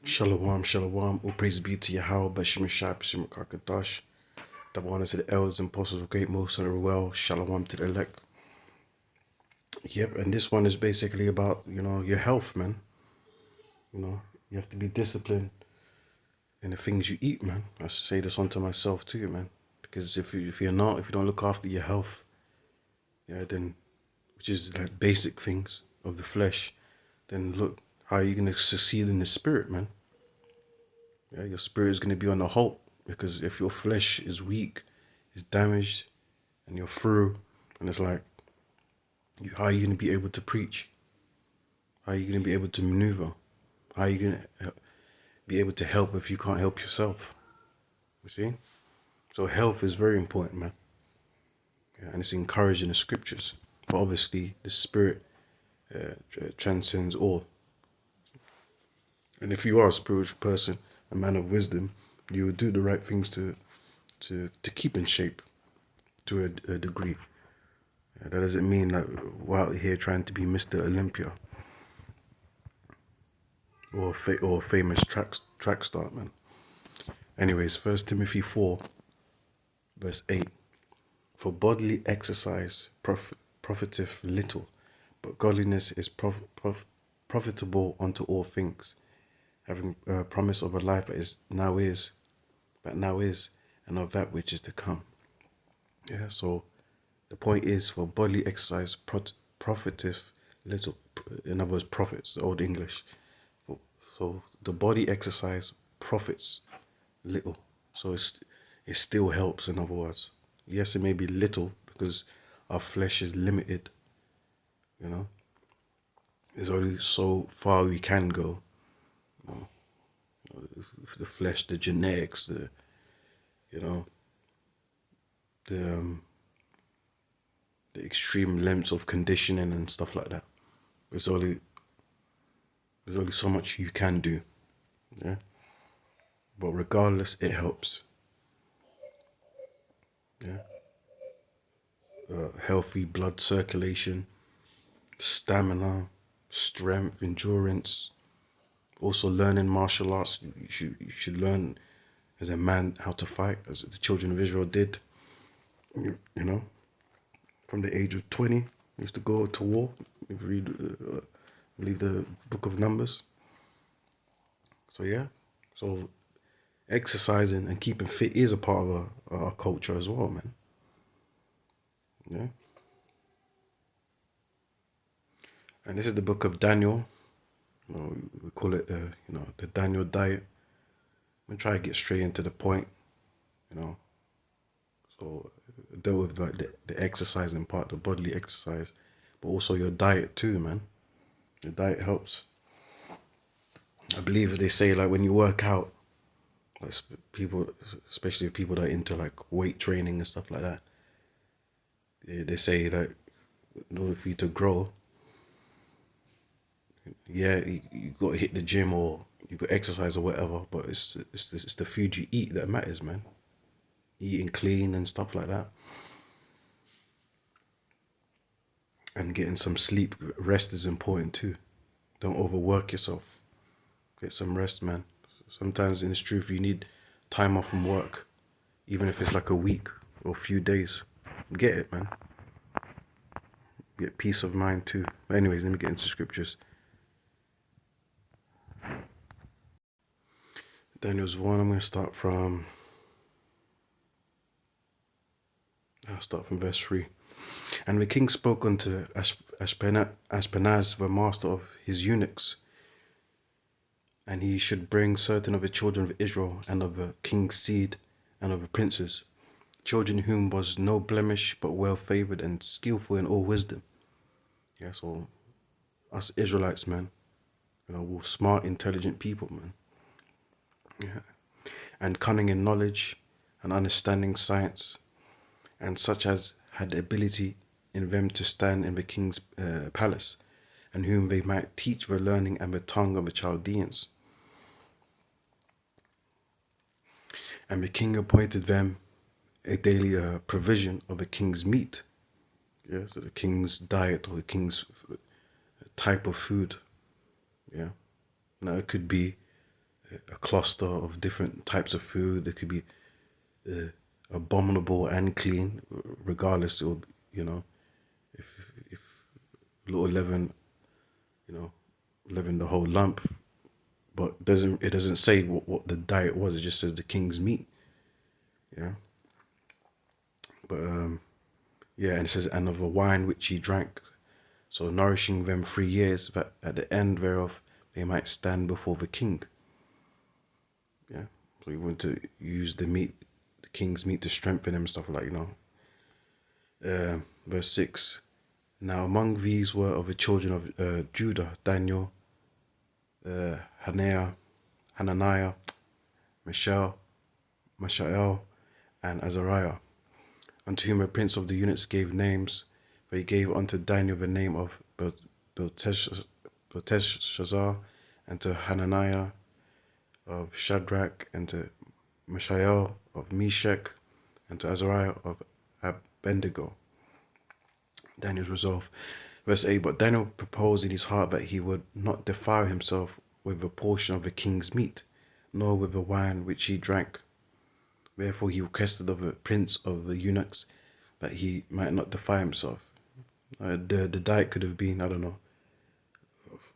Shalom, shalom. All praise be to Yahweh, Bashim Shai, Bashim Kakadash. Double honor to the elders and apostles of great most of the well. Shalom to the elect. Yep, and this one is basically about, your health, man. You have to be disciplined in the things you eat, man. I say this onto myself too, man. Because if you don't look after your health, then, which is like basic things of the flesh, then look, how are you going to succeed in the spirit, man? Yeah, your spirit is going to be on the halt, because if your flesh is weak, is damaged, and you're through, and it's like, how are you going to be able to preach? How are you going to be able to maneuver? How are you going to be able to help if you can't help yourself? You see? So health is very important, man. Yeah, and it's encouraged in the scriptures. But obviously, the spirit transcends all. And if you are a spiritual person, a man of wisdom, you will do the right things to keep in shape to a degree. Yeah, that doesn't mean that we're out here trying to be Mr. Olympia or famous track star, man. Anyways, 1 Timothy 4, verse 8. For bodily exercise profiteth little, but godliness is profitable unto all things, having a promise of a life that now is, and of that which is to come. Yeah, so the point is, for bodily exercise profiteth little. In other words, profits, Old English. So the body exercise profits little. So it still helps, in other words. Yes, it may be little because our flesh is limited, There's only so far we can go. The flesh, the genetics, the the extreme lengths of conditioning and stuff like that. There's only so much you can do. Yeah. But regardless, it helps. Yeah. Healthy blood circulation, stamina, strength, endurance. Also learning martial arts. You should learn as a man how to fight, as the children of Israel did. You know, from the age of 20, used to go to war. If you read, I believe, the book of Numbers. So yeah, so exercising and keeping fit is a part of our culture as well, man. Yeah. And this is the book of Daniel. We call it, the Daniel diet. I'm gonna try to get straight into the point, you know. So deal with like the exercising part, the bodily exercise, but also your diet too, man. Your diet helps. I believe they say like when you work out, like people, especially people that are into like weight training and stuff like that, they say that in order for you to grow, yeah, you got to hit the gym or you got to exercise or whatever, but it's the food you eat that matters, man. Eating clean and stuff like that, and getting some sleep. Rest is important too. Don't overwork yourself. Get some rest, man. Sometimes in this truth, you need time off from work, even if it's like a week or a few days. Get it, man. Get peace of mind too. But anyways, let me get into scriptures. Daniel's 1, I'm going to start from verse 3. And the king spoke unto Ashpenaz, the master of his eunuchs, and he should bring certain of the children of Israel, and of the king's seed, and of the princes, children whom was no blemish, but well favored and skillful in all wisdom. Yeah, so us Israelites, man, we're smart, intelligent people, man. Yeah. And cunning in knowledge and understanding science, and such as had the ability in them to stand in the king's palace, and whom they might teach the learning and the tongue of the Chaldeans. And the king appointed them a daily provision of the king's meat. Yeah, so the king's diet or the king's type of food. Yeah. Now it could be a cluster of different types of food. It could be abominable and clean, regardless. It will, if little leaven, leaven the whole lump. But it doesn't say what the diet was. It just says the king's meat. Yeah. But yeah, and it says, and of a wine which he drank, so nourishing them 3 years, that at the end whereof they might stand before the king. Yeah. So you want to use the meat, the king's meat, to strengthen him and stuff like, verse 6. Now among these were of the children of Judah, Daniel, Hananiah, Mishael, and Azariah, unto whom a prince of the eunuchs gave names, for he gave unto Daniel the name of Belteshazzar, and to Hananiah of Shadrach, and to Mishael of Meshach, and to Azariah of Abednego. Daniel's resolve. Verse 8, but Daniel proposed in his heart that he would not defile himself with a portion of the king's meat, nor with the wine which he drank. Therefore he requested of the prince of the eunuchs that he might not defile himself. The diet could have been, I don't know,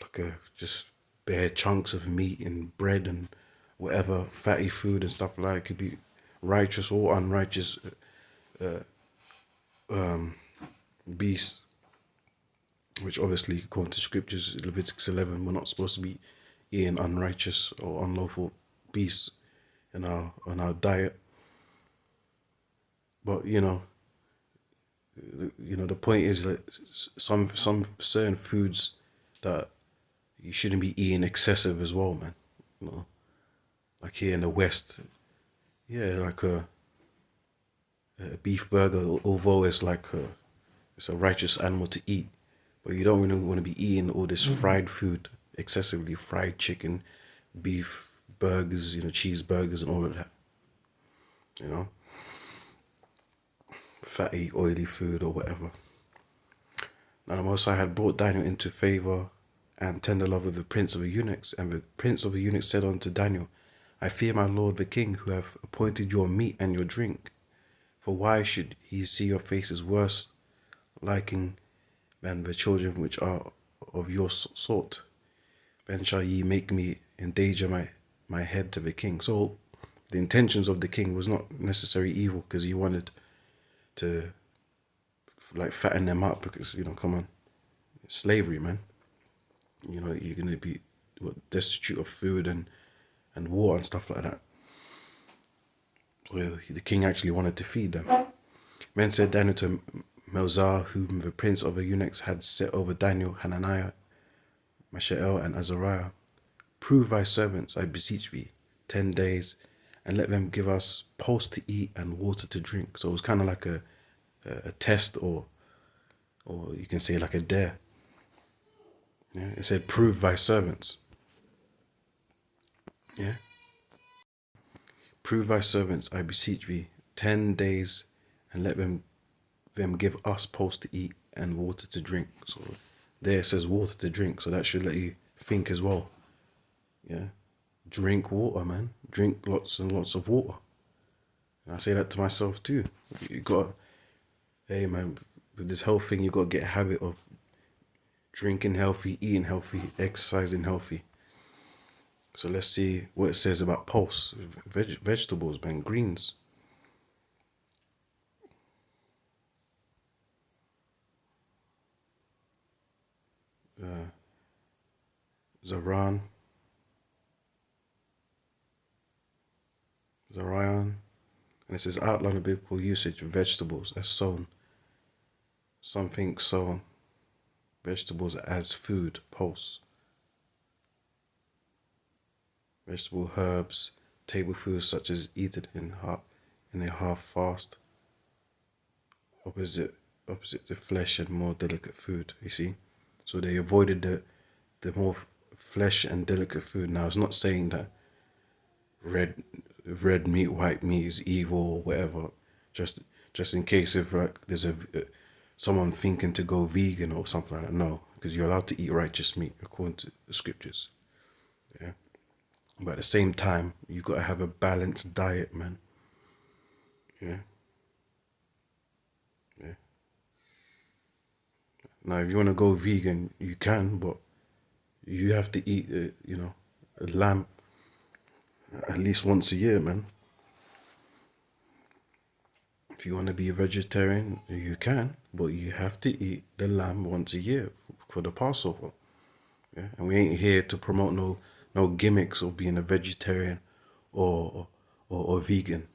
like just bare chunks of meat and bread and whatever fatty food and stuff like. It could be righteous or unrighteous beasts, which obviously, according to scriptures, Leviticus 11, we're not supposed to be eating unrighteous or unlawful beasts in our diet. But the point is that some certain foods that you shouldn't be eating excessive as well, man. Like here in the West, yeah, like a beef burger, although it's like it's a righteous animal to eat, but you don't really want to be eating all this fried food, excessively fried chicken, beef burgers, cheeseburgers and all of that. Fatty, oily food or whatever. Now the Most High had brought Daniel into favor and tender love with the prince of the eunuchs, and the prince of the eunuchs said unto Daniel, I fear my lord the king, who have appointed your meat and your drink. For why should he see your faces worse liking than the children which are of your sort? Then shall ye make me endanger my head to the king. So the intentions of the king was not necessarily evil, because he wanted to like fatten them up, because come on, slavery, man. You're gonna be destitute of food and water and stuff like that. So the king actually wanted to feed them. Men said Daniel to Melzar, whom the prince of the eunuchs had set over Daniel, Hananiah, Mishael, and Azariah, prove thy servants, I beseech thee, 10 days, and let them give us pulse to eat and water to drink. So it was kind of like a test, or you can say like a dare. Yeah, it said, prove thy servants. Yeah. Prove thy servants, I beseech thee, 10 days, and let them give us pulse to eat and water to drink. So there it says water to drink, so that should let you think as well. Yeah. Drink water, man. Drink lots and lots of water. And I say that to myself too. You got, hey man, with this health thing, you got to get a habit of drinking healthy, eating healthy, exercising healthy. So let's see what it says about pulse. Vegetables, man, greens. Zarian, and it says outline of biblical usage of vegetables as sown. Something sown. Vegetables as food, pulse. Vegetable herbs, table foods such as eaten in a half fast. Opposite to flesh and more delicate food, you see. So they avoided the more flesh and delicate food. Now it's not saying that red meat, white meat is evil or whatever. Just in case if like there's someone thinking to go vegan or something like that. No, because you're allowed to eat righteous meat according to the scriptures. Yeah, But at the same time, you got to have a balanced diet, man. Yeah. Yeah. Now, if you want to go vegan, you can, but you have to eat, a lamb at least once a year, man. If you want to be a vegetarian, you can, but you have to eat the lamb once a year for the Passover. Yeah, and we ain't here to promote no gimmicks of being a vegetarian or or vegan.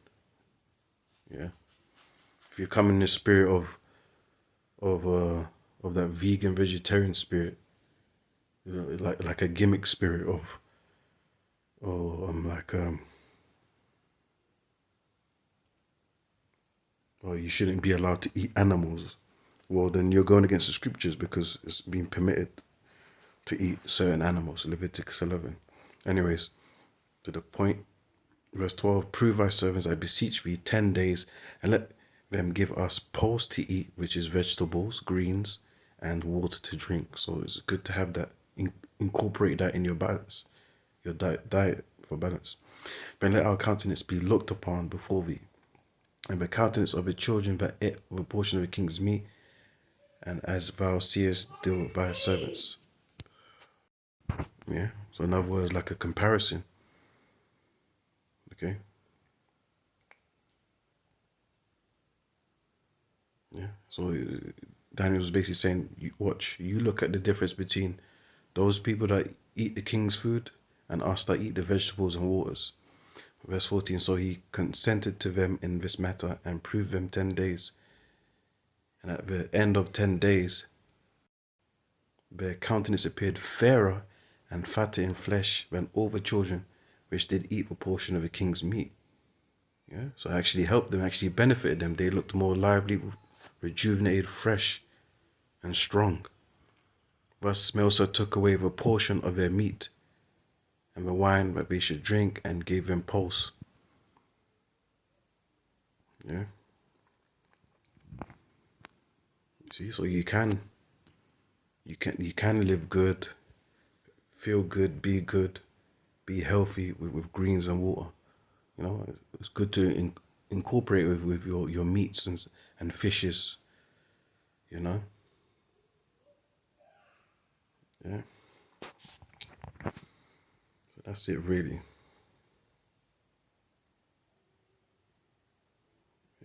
Yeah, if you come in the spirit of uh of that vegan vegetarian spirit, like a gimmick spirit of or or you shouldn't be allowed to eat animals. Well, then you're going against the scriptures because it's been permitted to eat certain animals. Leviticus 11. Anyways, to the point. Verse 12, prove thy servants, I beseech thee, 10 days, and let them give us pulse to eat, which is vegetables, greens, and water to drink. So it's good to have that, incorporate that in your balance, your diet for balance. Then let our countenance be looked upon before thee, and the countenance of the children that ate of a portion of the king's meat, and as thou seest, deal with thy servants. Yeah, so in other words, like a comparison. Okay. Yeah. So Daniel was basically saying, you look at the difference between those people that eat the king's food and us that eat the vegetables and waters. Verse 14, so he consented to them in this matter and proved them 10 days. And at the end of 10 days, their countenance appeared fairer and fatter in flesh than all the children which did eat a portion of the king's meat. Yeah, so it actually helped them, actually benefited them. They looked more lively, rejuvenated, fresh, and strong. Thus Melsa took away the portion of their meat and the wine that they should drink and gave them pulse. Yeah. See, so you can live good, feel good, be healthy with greens and water. You know, it's good to incorporate with your meats and fishes. You know. Yeah. So that's it, really.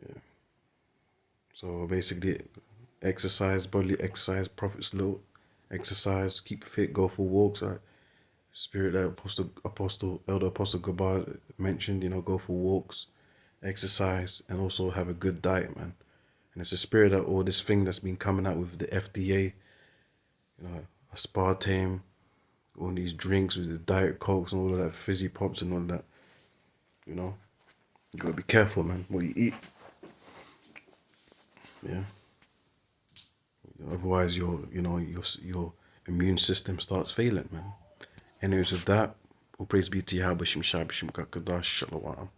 Yeah. So basically, exercise, bodily exercise, profits little. Exercise, keep fit, go for walks. Like Spirit that Elder Apostle Gabar mentioned, go for walks, exercise, and also have a good diet, man. And it's a spirit that all this thing that's been coming out with the FDA, aspartame, all these drinks with the diet cokes and all of that, fizzy pops and all that. You gotta be careful, man, what you eat. Yeah. Otherwise, your immune system starts failing, man. Anyways, with that, all praise be to Yahweh Shem Shai B'Shem Kakadash Shalom.